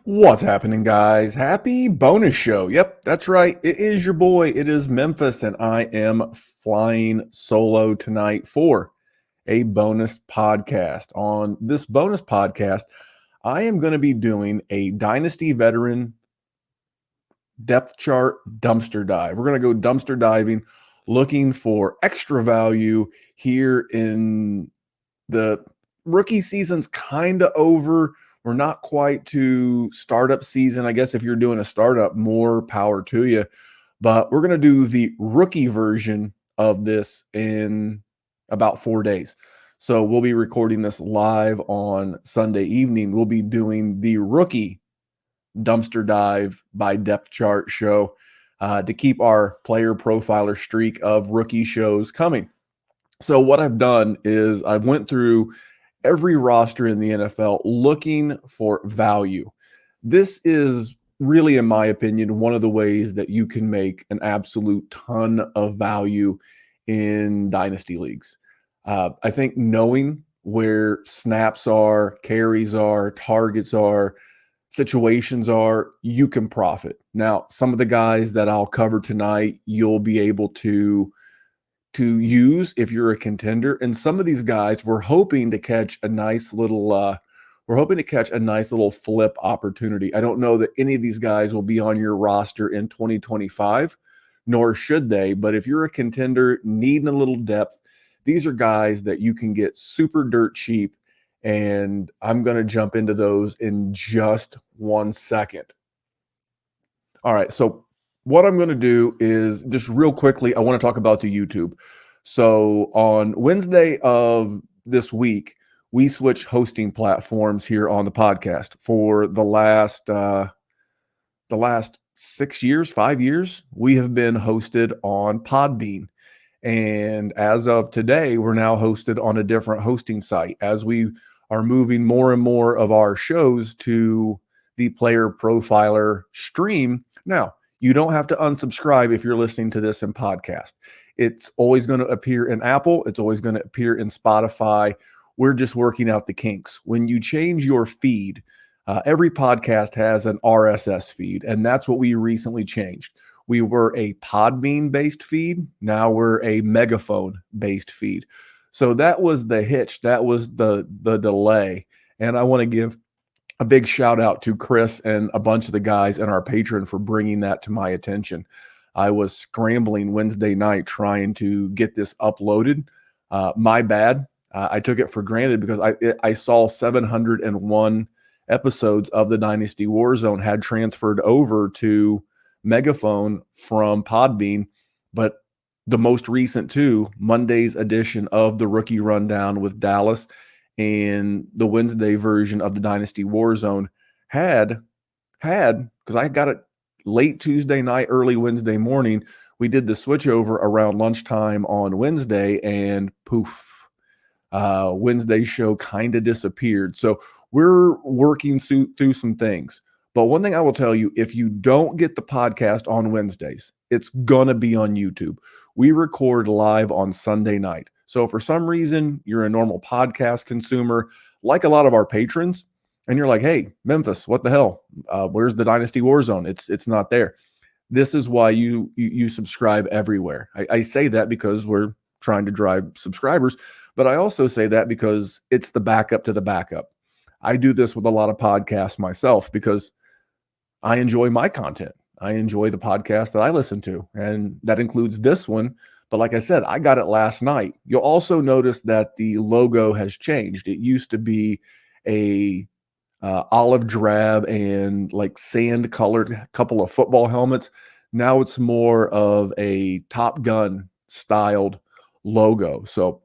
What's happening, guys? Happy bonus show. Yep, that's right. It is your boy. It is Memphis, and I am flying solo tonight for a bonus podcast. On this bonus podcast, I am going to be doing a Dynasty veteran depth chart dumpster dive. We're going to go dumpster diving, looking for extra value here in the rookie season's kind of over. We're not quite to startup season. I guess if you're doing a startup, more power to you. But we're going to do the rookie version of this in about 4 days. So we'll be recording this live on Sunday evening. We'll be doing the rookie dumpster dive by depth chart show to keep our player profiler streak of rookie shows coming. So what I've done is I've went through every roster in the NFL looking for value. This is really, in my opinion, one of the ways that you can make an absolute ton of value in dynasty leagues. I think knowing where snaps are, carries are, targets are, situations are, you can profit. Now, some of the guys that I'll cover tonight, you'll be able to use if you're a contender. And some of these guys, we're hoping to catch a nice little flip opportunity. I don't know that any of these guys will be on your roster in 2025, nor should they. But if you're a contender needing a little depth, these are guys that you can get super dirt cheap. And I'm going to jump into those in just 1 second. All right. So what I'm going to do is just real quickly, I want to talk about the YouTube. So on Wednesday of this week, we switched hosting platforms here on the podcast for the last 6 years, 5 years. We have been hosted on Podbean. And as of today, we're now hosted on a different hosting site as we are moving more and more of our shows to the player profiler stream. Now, you don't have to unsubscribe if you're listening to this in podcast. It's always going to appear in Apple. It's always going to appear in Spotify. We're just working out the kinks. When you change your feed, every podcast has an RSS feed, and that's what we recently changed. We were a Podbean-based feed. Now we're a Megaphone-based feed. So that was the hitch. That was the delay. And I want to give a big shout out to Chris and a bunch of the guys and our patron for bringing that to my attention. I was scrambling Wednesday night trying to get this uploaded. My bad. I took it for granted because I saw 701 episodes of the Dynasty WarZone had transferred over to Megaphone from Podbean, but the most recent two, Monday's edition of the Rookie Rundown with Dallas and the Wednesday version of the Dynasty WarZone had, because I got it late Tuesday night, early Wednesday morning, we did the switchover around lunchtime on Wednesday, and poof, Wednesday's show kind of disappeared. So we're working through some things. But one thing I will tell you, if you don't get the podcast on Wednesdays, it's going to be on YouTube. We record live on Sunday night. So for some reason, you're a normal podcast consumer, like a lot of our patrons, and you're like, hey, Memphis, what the hell? Where's the Dynasty WarZone? It's not there. This is why you subscribe everywhere. I say that because we're trying to drive subscribers, but I also say that because it's the backup to the backup. I do this with a lot of podcasts myself because I enjoy my content. I enjoy the podcast that I listen to, and that includes this one. But like I said, I got it last night. You'll also notice that the logo has changed. It used to be a olive drab and like sand colored couple of football helmets. Now it's more of a Top Gun styled logo. So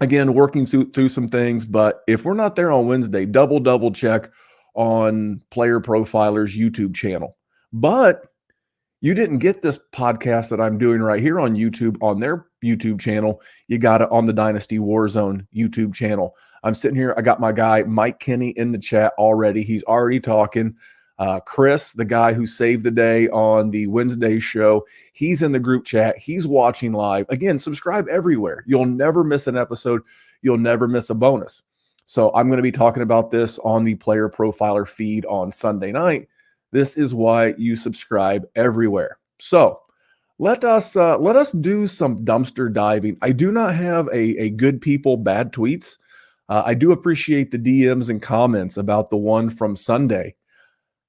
again, working through some things, but if we're not there on Wednesday, double check on Player Profiler's YouTube channel. But you didn't get this podcast that I'm doing right here on YouTube on their YouTube channel. You got it on the Dynasty WarZone YouTube channel. I'm sitting here. I got my guy, Mike Kinney, in the chat already. He's already talking. Chris, the guy who saved the day on the Wednesday show, he's in the group chat. He's watching live. Again, subscribe everywhere. You'll never miss an episode. You'll never miss a bonus. So I'm going to be talking about this on the Player Profiler feed on Sunday night. This is why you subscribe everywhere. So let us do some dumpster diving. I do not have a good people, bad tweets. I do appreciate the DMs and comments about the one from Sunday.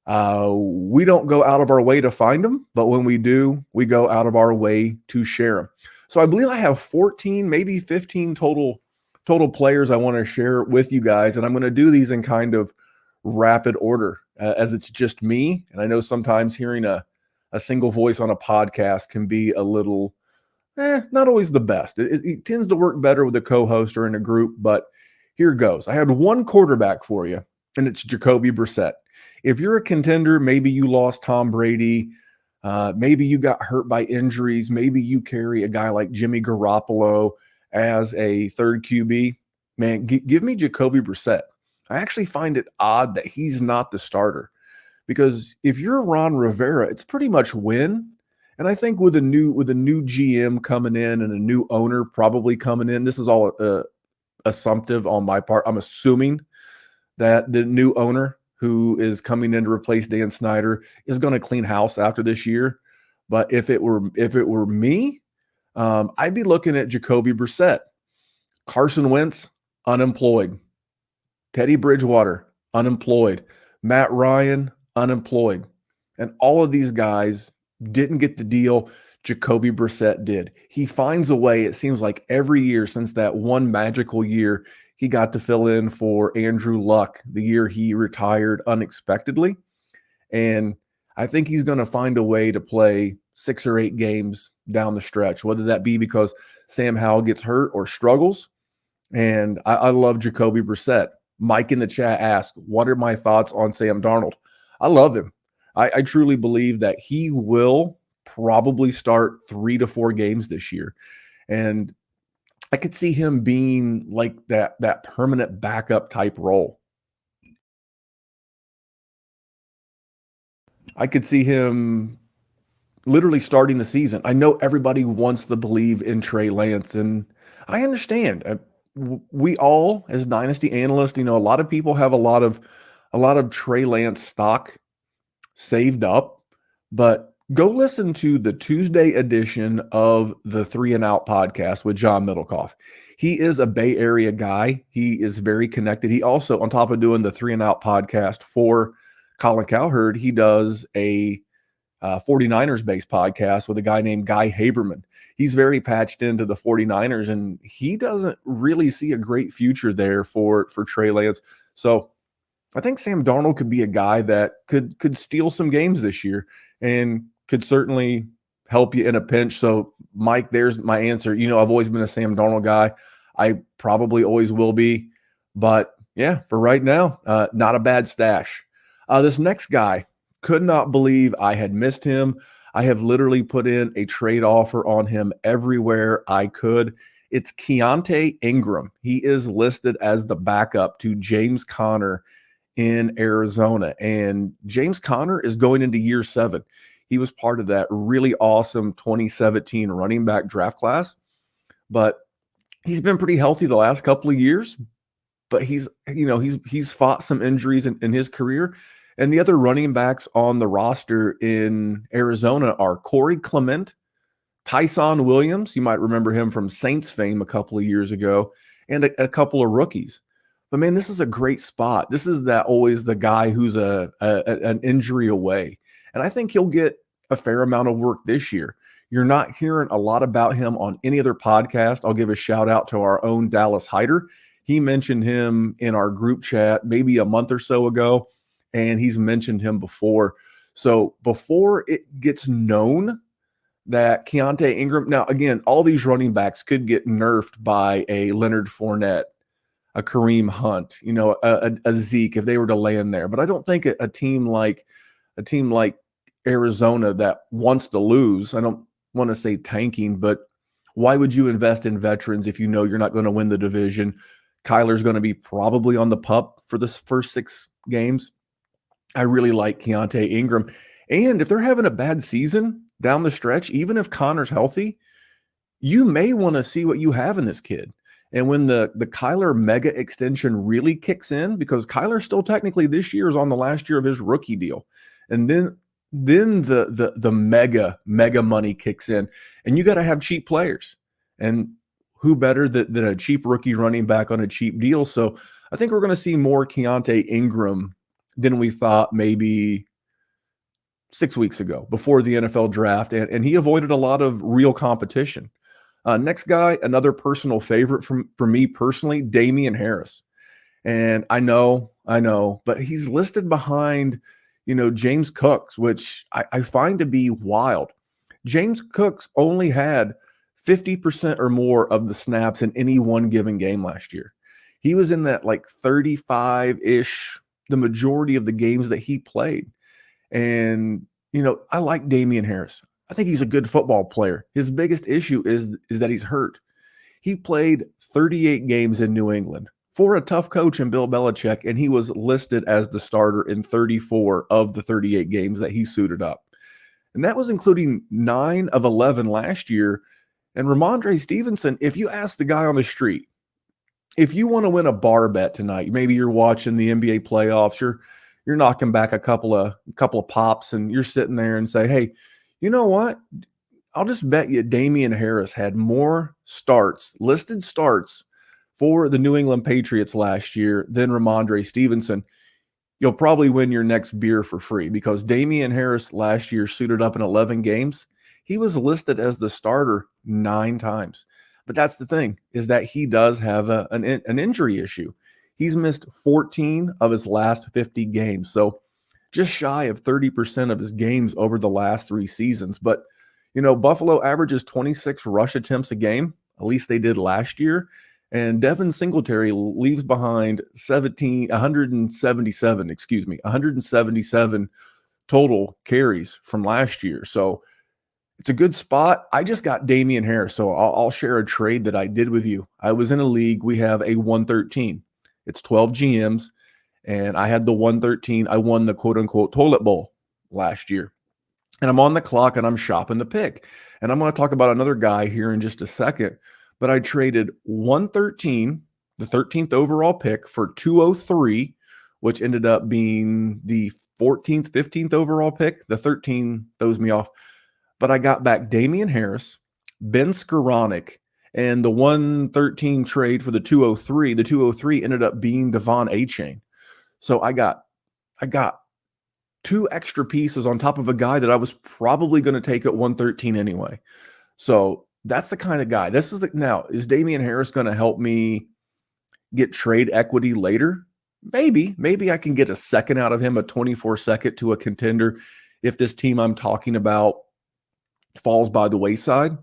We don't go out of our way to find them, but when we do, we go out of our way to share them. So I believe I have 14, maybe 15 total players I want to share with you guys, and I'm going to do these in kind of rapid order as it's just me. And I know sometimes hearing a single voice on a podcast can be a little, not always the best. It tends to work better with a co-host or in a group, but here goes. I had one quarterback for you, and it's Jacoby Brissett. If you're a contender, maybe you lost Tom Brady, maybe you got hurt by injuries, maybe you carry a guy like Jimmy Garoppolo as a third QB, man, give me Jacoby Brissett. I actually find it odd that he's not the starter, because if you're Ron Rivera, it's pretty much win. And I think with a new GM coming in and a new owner probably coming in, this is all assumptive on my part. I'm assuming that the new owner who is coming in to replace Dan Snyder is going to clean house after this year. But if it were me, I'd be looking at Jacoby Brissett. Carson Wentz, unemployed. Teddy Bridgewater, unemployed. Matt Ryan, unemployed. And all of these guys didn't get the deal Jacoby Brissett did. He finds a way, it seems like every year since that one magical year he got to fill in for Andrew Luck, the year he retired unexpectedly. And I think he's going to find a way to play 6 or 8 games down the stretch, whether that be because Sam Howell gets hurt or struggles. And I love Jacoby Brissett. Mike in the chat asked, what are my thoughts on Sam Darnold? I love him. I truly believe that he will probably start 3 to 4 games this year. And I could see him being like that permanent backup type role. I could see him literally starting the season. I know everybody wants to believe in Trey Lance, and I understand. We all, as Dynasty analysts, a lot of people have a lot of Trey Lance stock saved up, but go listen to the Tuesday edition of the 3 and Out podcast with John Middlecoff. He is a Bay Area guy. He is very connected. He also, on top of doing the 3 and Out podcast for Colin Cowherd, he does a 49ers based podcast with a guy named Guy Haberman. He's very patched into the 49ers, and he doesn't really see a great future there for Trey Lance. So I think Sam Darnold could be a guy that could steal some games this year and could certainly help you in a pinch. So, Mike, there's my answer. I've always been a Sam Darnold guy. I probably always will be. But, yeah, for right now, not a bad stash. This next guy, could not believe I had missed him. I have literally put in a trade offer on him everywhere I could. It's Keontae Ingram. He is listed as the backup to James Conner in Arizona. And James Conner is going into year 7. He was part of that really awesome 2017 running back draft class. But he's been pretty healthy the last couple of years. But he's fought some injuries in his career. And the other running backs on the roster in Arizona are Corey Clement, Tyson Williams. You might remember him from Saints fame a couple of years ago, and a couple of rookies. But, man, this is a great spot. This is always the guy who's an injury away. And I think he'll get a fair amount of work this year. You're not hearing a lot about him on any other podcast. I'll give a shout out to our own Dallas Hyder. He mentioned him in our group chat maybe a month or so ago, and he's mentioned him before. So before it gets known that Keontae Ingram, now again, all these running backs could get nerfed by a Leonard Fournette, a Kareem Hunt, a Zeke if they were to land there. But I don't think a team like Arizona that wants to lose, I don't want to say tanking, but why would you invest in veterans if you know you're not going to win the division? Kyler's going to be probably on the pup for the first 6 games. I really like Keontae Ingram. And if they're having a bad season down the stretch, even if Connor's healthy, you may want to see what you have in this kid. And when the Kyler mega extension really kicks in, because Kyler still technically this year is on the last year of his rookie deal, and then the mega money kicks in, and you got to have cheap players. And who better than a cheap rookie running back on a cheap deal? So I think we're going to see more Keontae Ingram than we thought maybe 6 weeks ago before the NFL draft, and he avoided a lot of real competition. Next guy, another personal favorite for me personally, Damian Harris. And I know, but he's listed behind, James Cooks, which I find to be wild. James Cooks only had 50% or more of the snaps in any one given game last year. He was in that like 35-ish, the majority of the games that he played. And, I like Damian Harris. I think he's a good football player. His biggest issue is that he's hurt. He played 38 games in New England for a tough coach in Bill Belichick, and he was listed as the starter in 34 of the 38 games that he suited up. And that was including 9 of 11 last year. And Ramondre Stevenson, if you ask the guy on the street, if you want to win a bar bet tonight, maybe you're watching the NBA playoffs, you're knocking back a couple of pops, and you're sitting there and say, hey, you know what? I'll just bet you Damian Harris had more listed starts for the New England Patriots last year than Ramondre Stevenson. You'll probably win your next beer for free, because Damian Harris last year suited up in 11 games. He was listed as the starter 9 times. But that's the thing, is that he does have an injury issue. He's missed 14 of his last 50 games. So just shy of 30% of his games over the last 3 seasons. But, Buffalo averages 26 rush attempts a game. At least they did last year. And Devin Singletary leaves behind 177 total carries from last year. So it's a good spot. I just got Damian Harris, so I'll share a trade that I did with you. I was in a league. We have a 113. It's 12 GMs. And I had the 113. I won the quote-unquote toilet bowl last year. And I'm on the clock, and I'm shopping the pick. And I'm going to talk about another guy here in just a second. But I traded 113, the 13th overall pick, for 203, which ended up being the 14th, 15th overall pick. The 13 throws me off. But I got back Damian Harris, Ben Skoranek, and the 113 trade for the 203. The 203 ended up being Devon Achane. So I got 2 extra pieces on top of a guy that I was probably going to take at 113 anyway. So that's the kind of guy. Now, is Damian Harris going to help me get trade equity later? Maybe I can get a second out of him, a 24 second to a contender, if this team I'm talking about falls by the wayside.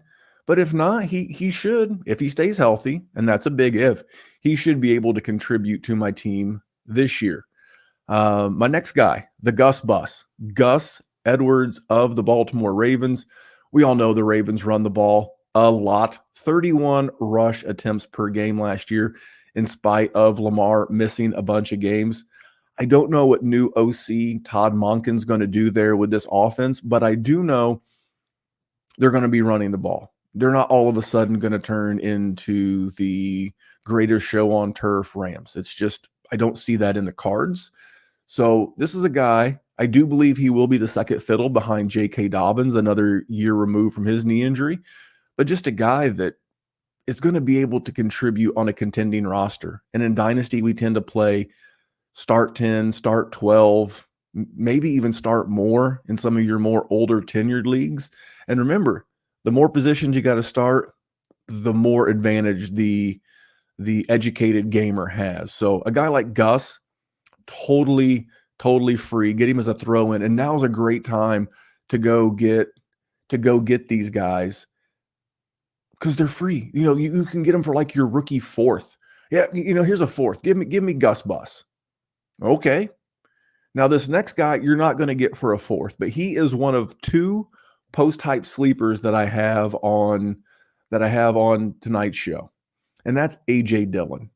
But if not, he should, if he stays healthy, and that's a big if, he should be able to contribute to my team this year. My next guy, the Gus Bus, Gus Edwards of the Baltimore Ravens. We all know the Ravens run the ball a lot. 31 rush attempts per game last year, in spite of Lamar missing a bunch of games. I don't know what new OC Todd Monken's going to do there with this offense, but I do know they're going to be running the ball. They're not all of a sudden going to turn into the greatest show on turf Rams. It's just, I don't see that in the cards. So this is a guy, I do believe he will be the second fiddle behind J.K. Dobbins, another year removed from his knee injury, but just a guy that is going to be able to contribute on a contending roster. And in Dynasty, we tend to play start 10, start 12, maybe even start more in some of your more older tenured leagues. And remember, the more positions you got to start, the more advantage the educated gamer has. So a guy like Gus, totally free. Get him as a throw-in, and now's a great time to go get these guys because they're free. You can get them for like your rookie 4th. Yeah, here's a 4th. Give me Gus Bus. Okay. Now this next guy you're not going to get for a 4th, but he is one of 2 post-hype sleepers that I have on tonight's show, and that's A.J. Dillon.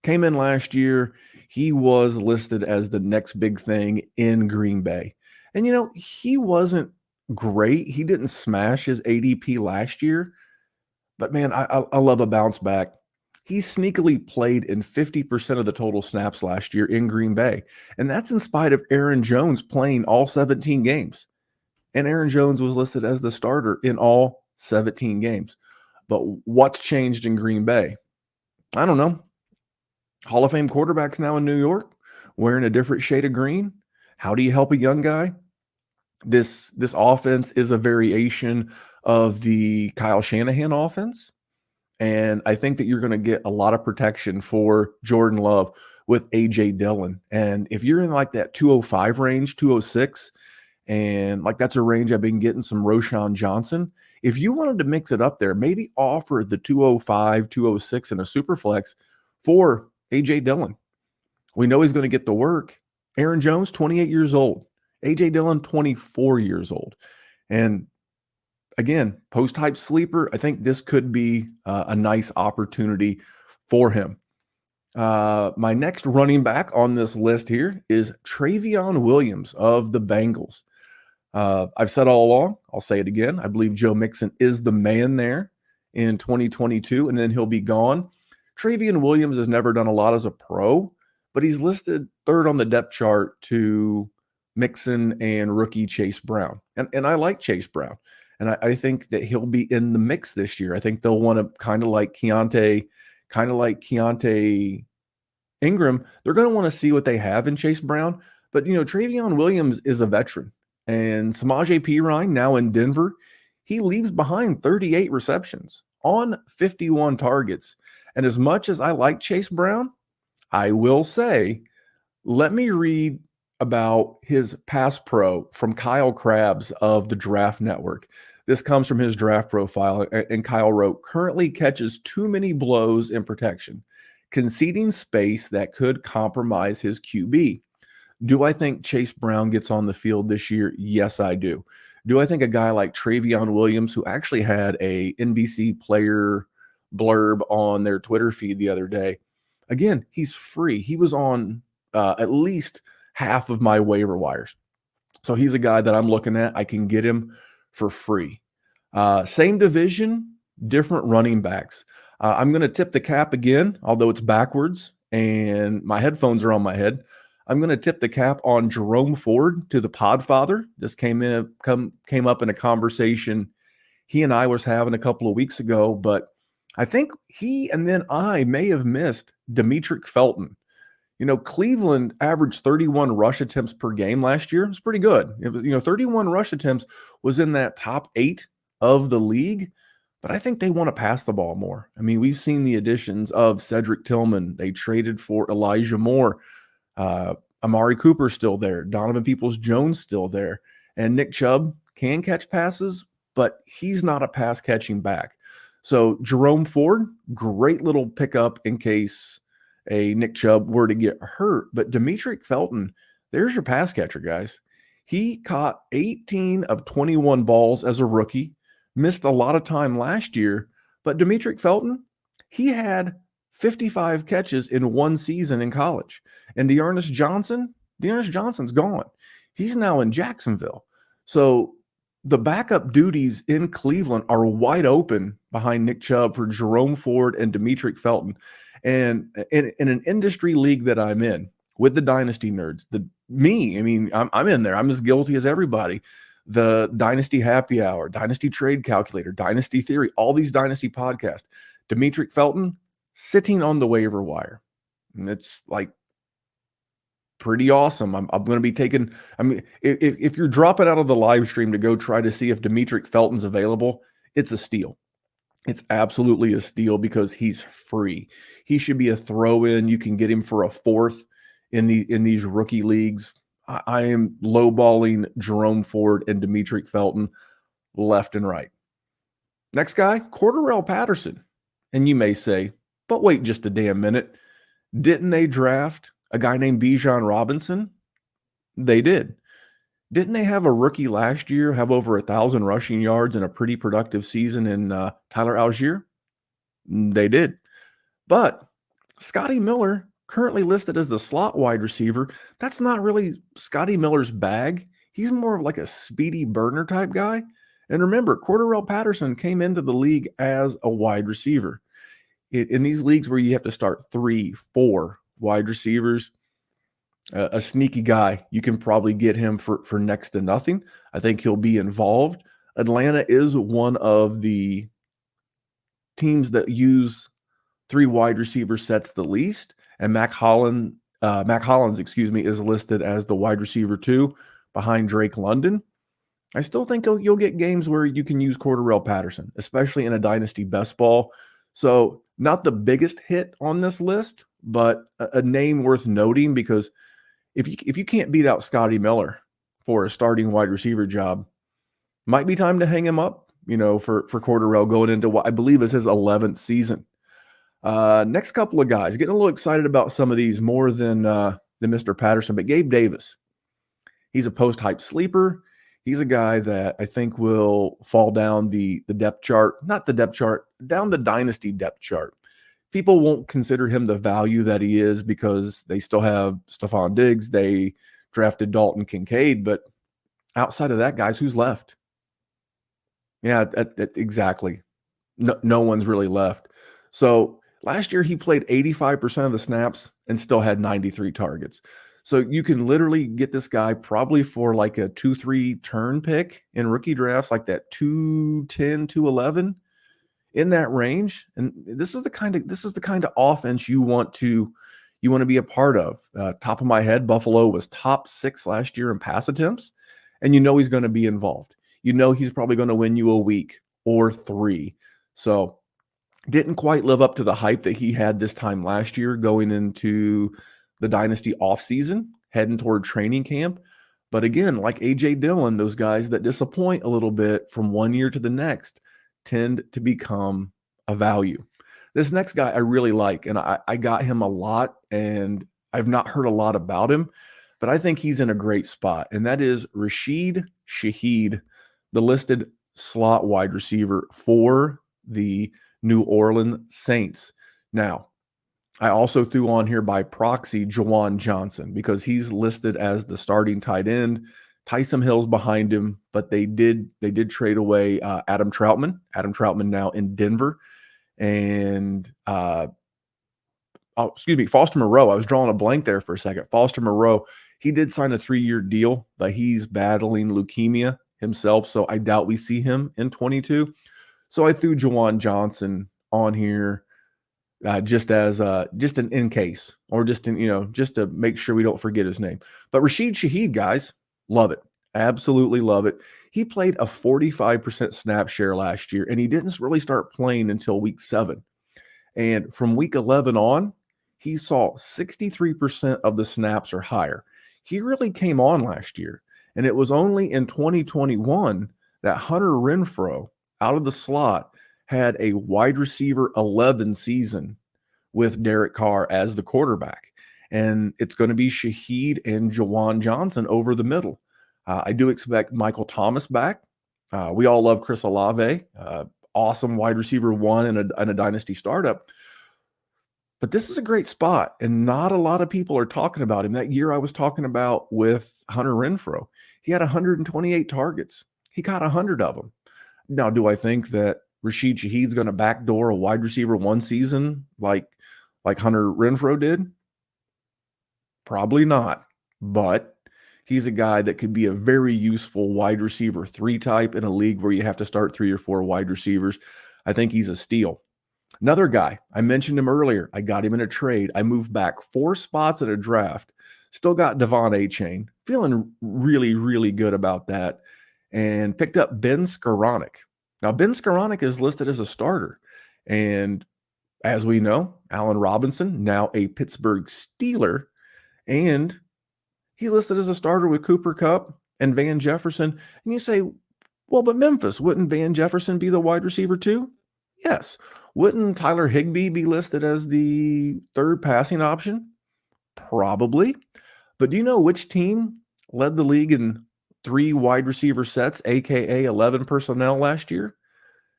Came in last year. He was listed as the next big thing in Green Bay. And, he wasn't great. He didn't smash his ADP last year. But, man, I love a bounce back. he sneakily played in 50% of the total snaps last year in Green Bay. And that's in spite of Aaron Jones playing all 17 games. And Aaron Jones was listed as the starter in all 17 games. But what's changed in Green Bay? I don't know. Hall of Fame quarterbacks now in New York, wearing a different shade of green. How do you help a young guy? This offense is a variation of the Kyle Shanahan offense. And I think that you're going to get a lot of protection for Jordan Love with A.J. Dillon. And if you're in like that 205 range, 206, and like that's a range I've been getting some Roschon Johnson. If you wanted to mix it up there, maybe offer the 205, 206 in a super flex for A.J. Dillon. We know he's going to get the work. Aaron Jones, 28 years old. A.J. Dillon, 24 years old. And again, post-hype sleeper, I think this could be a nice opportunity for him. My next running back on this list here is Travion Williams of the Bengals. I've said all along, I'll say it again, I believe Joe Mixon is the man there in 2022, and then he'll be gone. Travion Williams has never done a lot as a pro, but he's listed third on the depth chart to Mixon and rookie Chase Brown. And I like Chase Brown. And I think that he'll be in the mix this year. I think they'll want to kind of like Keontae Ingram. They're going to want to see what they have in Chase Brown. But, Travion Williams is a veteran. And Samaje Perine, now in Denver, he leaves behind 38 receptions on 51 targets. And as much as I like Chase Brown, I will say, let me read about his pass pro from Kyle Krabs of the Draft Network. This comes from his draft profile, and Kyle wrote, currently catches too many blows in protection, conceding space that could compromise his QB. Do I think Chase Brown gets on the field this year? Yes, I do. Do I think a guy like Travion Williams, who actually had a NBC player blurb on their Twitter feed the other day, again, he's free. He was on at least half of my waiver wires. So he's a guy that I'm looking at. I can get him for free. Same division, different running backs. I'm going to tip the cap again, although it's backwards and my headphones are on my head. I'm going to tip the cap on Jerome Ford to the Podfather. This came up in a conversation he and I was having a couple of weeks ago, but I think he and then I may have missed Demetric Felton. Cleveland averaged 31 rush attempts per game last year. It was pretty good. It was, 31 rush attempts was in that top 8 of the league, but I think they want to pass the ball more. I mean, we've seen the additions of Cedric Tillman. They traded for Elijah Moore. Amari Cooper's still there. Donovan Peoples-Jones still there. And Nick Chubb can catch passes, but he's not a pass-catching back. So Jerome Ford, great little pickup in case a Nick Chubb were to get hurt. But Demetric Felton, there's your pass catcher, guys. He caught 18 of 21 balls as a rookie, missed a lot of time last year. But Demetric Felton, he had 55 catches in one season in college. And Dearness Johnson's gone. He's now in Jacksonville. So the backup duties in Cleveland are wide open behind Nick Chubb for Jerome Ford and Demetric Felton. And in an industry league that I'm in with the Dynasty nerds, I'm in there. I'm as guilty as everybody. The Dynasty Happy Hour, Dynasty Trade Calculator, Dynasty Theory, all these Dynasty podcasts. Demetric Felton sitting on the waiver wire. And it's like pretty awesome. I'm going to be taking, if you're dropping out of the live stream to go try to see if Demetric Felton's available, it's a steal. It's absolutely a steal because he's free. He should be a throw-in. You can get him for a fourth in these rookie leagues. I am lowballing Jerome Ford and Demetric Felton left and right. Next guy, Cordarrelle Patterson. And you may say, but wait just a damn minute. Didn't they draft a guy named Bijan Robinson? They did. Didn't they have a rookie last year have over 1,000 rushing yards and a pretty productive season in Tyler Algier? They did. But Scotty Miller, currently listed as the slot wide receiver, that's not really Scotty Miller's bag. He's more of like a speedy burner type guy. And remember, Cordarrelle Patterson came into the league as a wide receiver. in these leagues where you have to start 3, 4 wide receivers, a sneaky guy, you can probably get him for next to nothing. I think he'll be involved. Atlanta is one of the teams that use 3 wide receiver sets the least, and Mac Hollins, excuse me, is listed as the wide receiver 2 behind Drake London. I still think you'll get games where you can use Cordarrelle Patterson, especially in a dynasty best ball. So not the biggest hit on this list, but a name worth noting, because if you can't beat out Scotty Miller for a starting wide receiver job, might be time to hang him up, for Cordarrelle going into what I believe is his 11th season. Next couple of guys, getting a little excited about some of these more than Mr. Patterson, but Gabe Davis. He's a post-hype sleeper. He's a guy that I think will fall down the depth chart, not the depth chart, down the dynasty depth chart. People won't consider him the value that he is because they still have Stephon Diggs. They drafted Dalton Kincaid, but outside of that, guys, who's left? Yeah, exactly. No one's really left. So last year he played 85% of the snaps and still had 93 targets. So you can literally get this guy probably for like a 2-3 turn pick in rookie drafts, like that 210, 211 in that range. And this is the kind of offense you want to be a part of. Top of my head, Buffalo was top 6 last year in pass attempts, and he's going to be involved. He's probably going to win you a week or 3. So didn't quite live up to the hype that he had this time last year going into the dynasty offseason, heading toward training camp. But again, like A.J. Dillon, those guys that disappoint a little bit from one year to the next tend to become a value. This next guy I really like, and I got him a lot, and I've not heard a lot about him, but I think he's in a great spot, and that is Rashid Shaheed, the listed slot wide receiver for the New Orleans Saints. Now, I also threw on here by proxy Juwan Johnson because he's listed as the starting tight end. Taysom Hill's behind him, but they did trade away Adam Troutman. Adam Troutman now in Denver, and Foster Moreau. I was drawing a blank there for a second. Foster Moreau, he did sign a 3-year deal, but he's battling leukemia himself, so I doubt we see him in 22. So I threw Juwan Johnson on here just an in case, or just to make sure we don't forget his name. But Rashid Shaheed, guys, love it. Absolutely love it. He played a 45% snap share last year, and he didn't really start playing until week 7. And from week 11 on, he saw 63% of the snaps or higher. He really came on last year. And it was only in 2021 that Hunter Renfrow, out of the slot, had a wide receiver 11 season with Derek Carr as the quarterback. And it's going to be Shaheed and Juwan Johnson over the middle. I do expect Michael Thomas back. We all love Chris Olave, awesome wide receiver 1 in a dynasty startup. But this is a great spot, and not a lot of people are talking about him. That year I was talking about with Hunter Renfrow, he had 128 targets. He caught 100 of them. Now, do I think that Rashid Shaheed's going to backdoor a wide receiver 1 season like Hunter Renfrow did? Probably not. But he's a guy that could be a very useful wide receiver 3 type in a league where you have to start 3 or 4 wide receivers. I think he's a steal. Another guy, I mentioned him earlier. I got him in a trade. I moved back 4 spots at a draft. Still got Devon Achane. Feeling really, really good about that. And picked up Ben Skoranek. Now, Ben Skoranek is listed as a starter. And as we know, Allen Robinson, now a Pittsburgh Steeler. And he's listed as a starter with Cooper Kupp and Van Jefferson. And you say, well, but Memphis, wouldn't Van Jefferson be the wide receiver too? Yes. Wouldn't Tyler Higbee be listed as the 3rd passing option? Probably. But do you know which team led the league in 3 wide receiver sets, aka 11 personnel last year,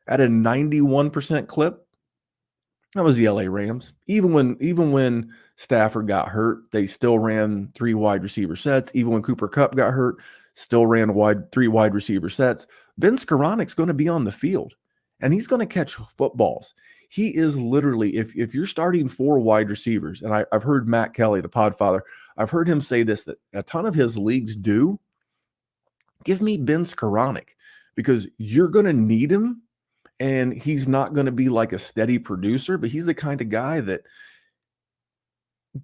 at a 91% clip? That was the LA Rams. Even when Stafford got hurt, they still ran 3 wide receiver sets. Even when Cooper Kupp got hurt, still ran 3 wide receiver sets. Ben Skoranek's going to be on the field, and he's going to catch footballs. He is literally, if you're starting 4 wide receivers, and I've heard Matt Kelly, the Podfather, I've heard him say this, that a ton of his leagues do. Give me Ben Skoranek, because you're going to need him, and he's not going to be like a steady producer, but he's the kind of guy that,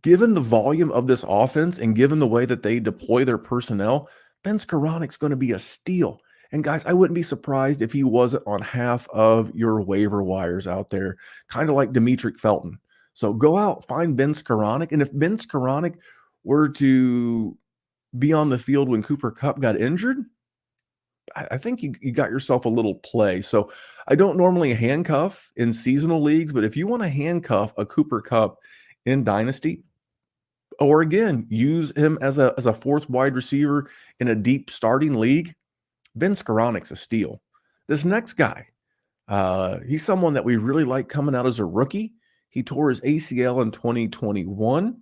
given the volume of this offense and given the way that they deploy their personnel, Ben Skoranek's going to be a steal. And guys, I wouldn't be surprised if he wasn't on half of your waiver wires out there, kind of like Demetric Felton. So go out, find Ben Skoranek. And if Ben Skoranek were to be on the field when Cooper Kupp got injured, I think you got yourself a little play. So I don't normally handcuff in seasonal leagues, but if you want to handcuff a Cooper Kupp in Dynasty, or again, use him as a fourth wide receiver in a deep starting league, Ben Skoranek's a steal. This next guy, he's someone that we really like coming out as a rookie. He tore his ACL in 2021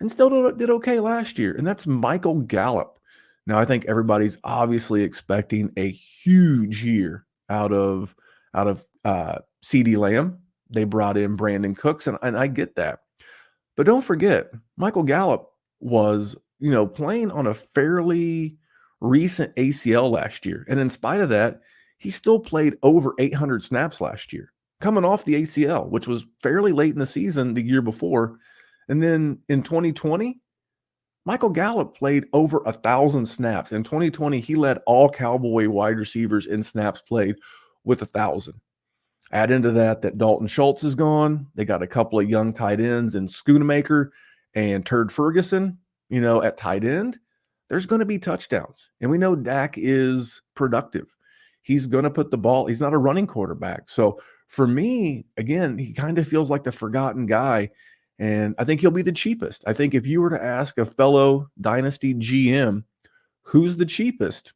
and still did okay last year, and that's Michael Gallup. Now, I think everybody's obviously expecting a huge year out of CeeDee Lamb. They brought in Brandon Cooks, and I get that. But don't forget, Michael Gallup was, playing on a fairly recent ACL last year. And in spite of that, he still played over 800 snaps last year, coming off the ACL, which was fairly late in the season the year before. And then in 2020, Michael Gallup played over 1,000 snaps. In 2020, he led all Cowboy wide receivers in snaps played with 1,000. Add into that Dalton Schultz is gone. They got a couple of young tight ends in Schoonamaker and Turd Ferguson, at tight end. There's going to be touchdowns. And we know Dak is productive. He's going to put the ball, he's not a running quarterback. So for me, again, he kind of feels like the forgotten guy. And I think he'll be the cheapest. I think if you were to ask a fellow Dynasty GM, who's the cheapest,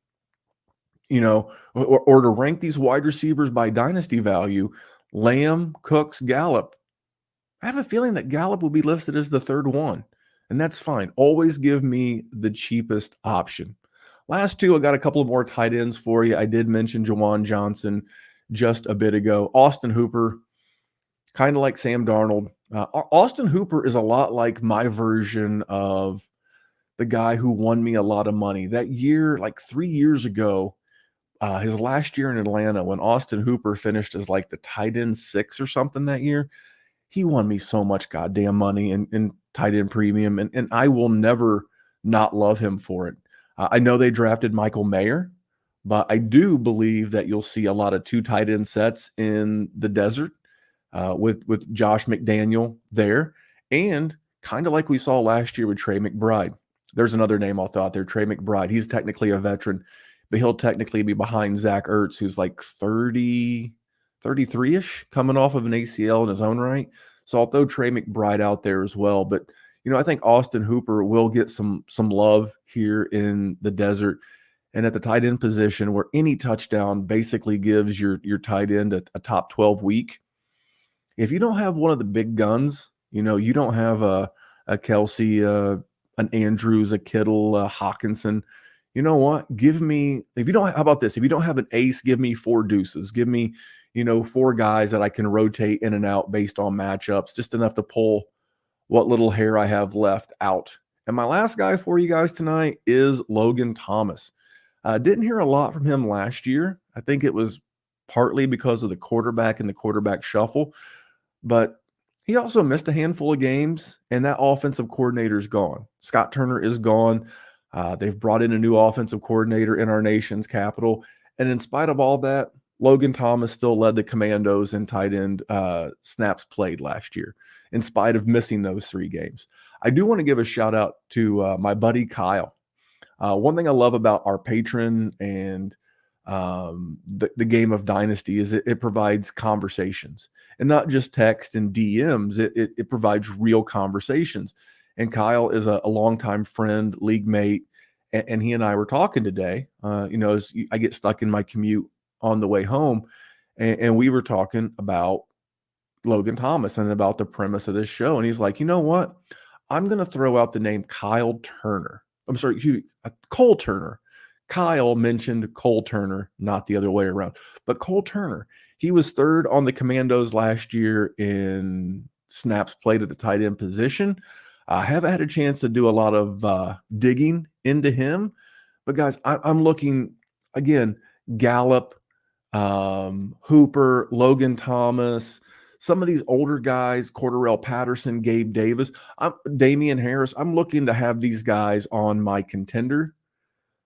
or to rank these wide receivers by dynasty value, Lamb, Cooks, Gallup, I have a feeling that Gallup will be listed as the third one, and that's fine. Always give me the cheapest option. Last two, I got a couple of more tight ends for you. I did mention Jawan Johnson just a bit ago. Austin Hooper, kind of like Sam Darnold. Austin Hooper is a lot like my version of the guy who won me a lot of money. That year, like 3 years ago, his last year in Atlanta, when Austin Hooper finished as like the tight end 6 or something that year, he won me so much goddamn money in tight end premium, and I will never not love him for it. I know they drafted Michael Mayer, but I do believe that you'll see a lot of 2 tight end sets in the desert with Josh McDaniel there, and kind of like we saw last year with Trey McBride. There's another name I'll throw out there, Trey McBride. He's technically a veteran, but he'll technically be behind Zach Ertz, who's like 33-ish, coming off of an ACL in his own right. So I'll throw Trey McBride out there as well. But, I think Austin Hooper will get some love here in the desert. And at the tight end position, where any touchdown basically gives your tight end a top 12 week. If you don't have one of the big guns, you don't have a Kelsey, an Andrews, a Kittle, a Hawkinson, you know what? How about this? If you don't have an ace, give me 4 deuces. Give me, 4 guys that I can rotate in and out based on matchups, just enough to pull what little hair I have left out. And my last guy for you guys tonight is Logan Thomas. Didn't hear a lot from him last year. I think it was partly because of the quarterback and the quarterback shuffle, but he also missed a handful of games, and that offensive coordinator is gone. Scott Turner is gone. They've brought in a new offensive coordinator in our nation's capital. And in spite of all that, Logan Thomas still led the Commandos in tight end snaps played last year, in spite of missing those 3 games. I do want to give a shout out to my buddy Kyle. One thing I love about our patron and the game of Dynasty is it provides conversations, and not just text and DMs. It provides real conversations. And Kyle is a longtime friend, league mate, and he and I were talking today. As I get stuck in my commute on the way home, and we were talking about Logan Thomas and about the premise of this show. And he's like, you know what? I'm going to throw out the name Kyle Turner. I'm sorry, Cole Turner. Kyle mentioned Cole Turner, not the other way around. But Cole Turner, He was third on the Commandos last year in snaps played at the tight end position. I haven't had a chance to do a lot of digging into him, but guys, I'm looking again, Gallup, Hooper, Logan Thomas, some of these older guys, Cordarrelle Patterson, Gabe Davis, Damian Harris. I'm looking to have these guys on my contender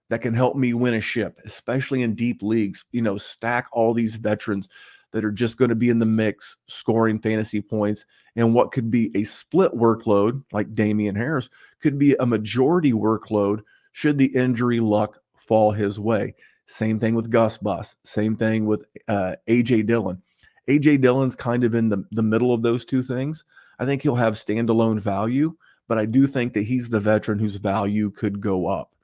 that can help me win a ship, especially in deep leagues. Stack all these veterans that are just going to be in the mix, scoring fantasy points. And what could be a split workload, like Damian Harris, could be a majority workload should the injury luck fall his way. Same thing with Gus Bus. Same thing with A.J. Dillon. A.J. Dillon's kind of in the middle of those two things. I think he'll have standalone value, but I do think that he's the veteran whose value could go up.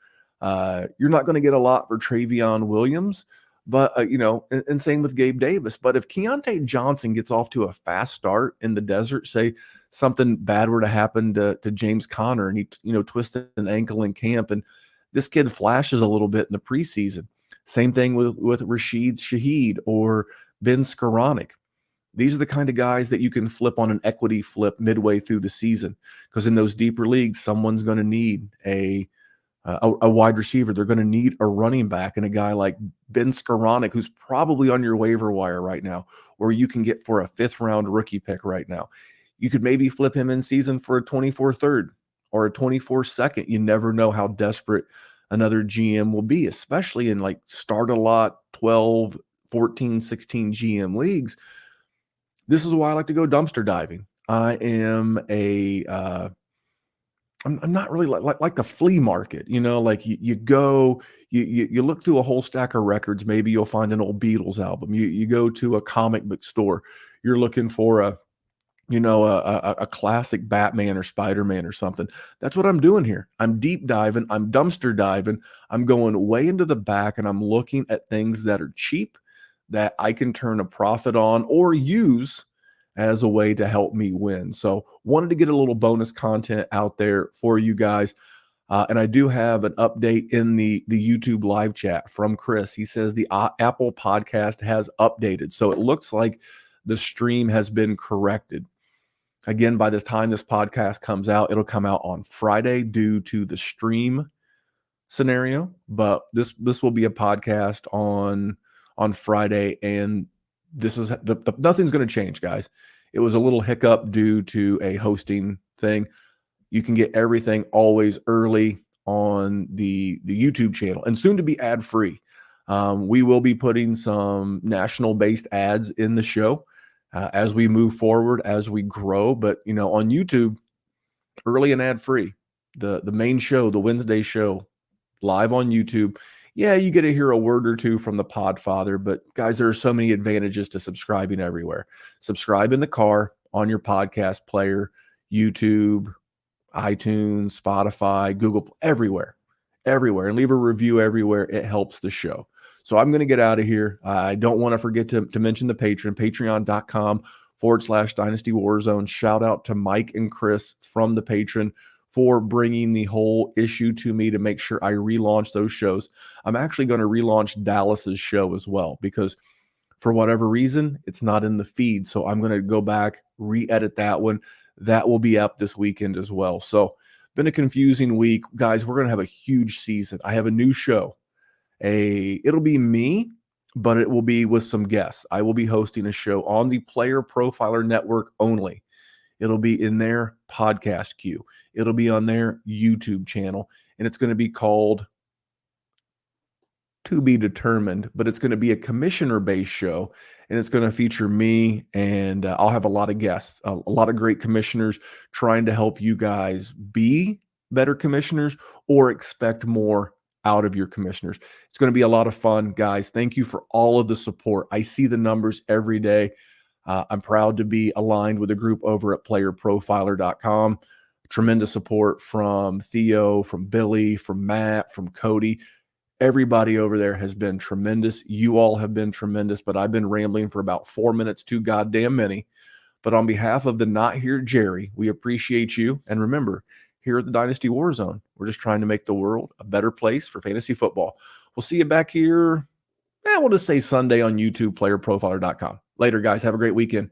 You're not going to get a lot for Travion Williams, but and same with Gabe Davis. But if Keontae Johnson gets off to a fast start in the desert, say something bad were to happen to James Conner and he twisted an ankle in camp, and this kid flashes a little bit in the preseason. Same thing with Rashid Shaheed or Ben Skoranek. These are the kind of guys that you can flip on an equity flip midway through the season, because in those deeper leagues, someone's going to need a wide receiver. They're going to need a running back, and a guy like Ben Skoranek, who's probably on your waiver wire right now, or you can get for a 5th-round rookie pick right now. You could maybe flip him in season for a 24 third or a 24 second. You never know how desperate another GM will be, especially in like start a lot 12, 14, 16 GM leagues. This is why I like to go dumpster diving. I am I'm not really like the flea market, like you go, you look through a whole stack of records. Maybe you'll find an old Beatles album. You go to a comic book store. You're looking for a classic Batman or Spider-Man or something. That's what I'm doing here. I'm deep diving. I'm dumpster diving. I'm going way into the back, and I'm looking at things that are cheap that I can turn a profit on or use as a way to help me win. So wanted to get a little bonus content out there for you guys. And I do have an update in the YouTube live chat from Chris. He says the Apple podcast has updated. So it looks like the stream has been corrected. Again, by this time this podcast comes out, it'll come out on Friday due to the stream scenario. But this will be a podcast on Friday, and this is nothing's going to change, guys. It was a little hiccup due to a hosting thing. You can get everything always early on the YouTube channel, and soon to be ad free. We will be putting some national based ads in the show as we move forward, as we grow. But on YouTube, early and ad free. The main show, the Wednesday show, live on YouTube. Yeah, you get to hear a word or two from the Podfather, but guys, there are so many advantages to subscribing everywhere. Subscribe in the car, on your podcast player, YouTube, iTunes, Spotify, Google, everywhere, and leave a review everywhere. It helps the show. So I'm going to get out of here. I don't want to forget to mention the patreon.com/Dynasty WarZone. Shout out to Mike and Chris from the Patreon for bringing the whole issue to me to make sure I relaunch those shows. I'm actually going to relaunch Dallas's show as well, because for whatever reason, it's not in the feed. So I'm going to go back, re-edit that one. That will be up this weekend as well. So been a confusing week. Guys, we're going to have a huge season. I have a new show. It'll be me, but it will be with some guests. I will be hosting a show on the Player Profiler Network only. It'll be in their podcast queue. It'll be on their YouTube channel, and it's going to be called To Be Determined, but it's going to be a commissioner-based show, and it's going to feature me, and I'll have a lot of guests, a lot of great commissioners trying to help you guys be better commissioners or expect more out of your commissioners. It's going to be a lot of fun, guys. Thank you for all of the support. I see the numbers every day. I'm proud to be aligned with a group over at playerprofiler.com. Tremendous support from Theo, from Billy, from Matt, from Cody. Everybody over there has been tremendous. You all have been tremendous, but I've been rambling for about 4 minutes, too goddamn many. But on behalf of the Not Here Jerry, we appreciate you. And remember, here at the Dynasty WarZone, we're just trying to make the world a better place for fantasy football. We'll see you back here we'll just say Sunday on YouTube, playerprofiler.com. Later, guys. Have a great weekend.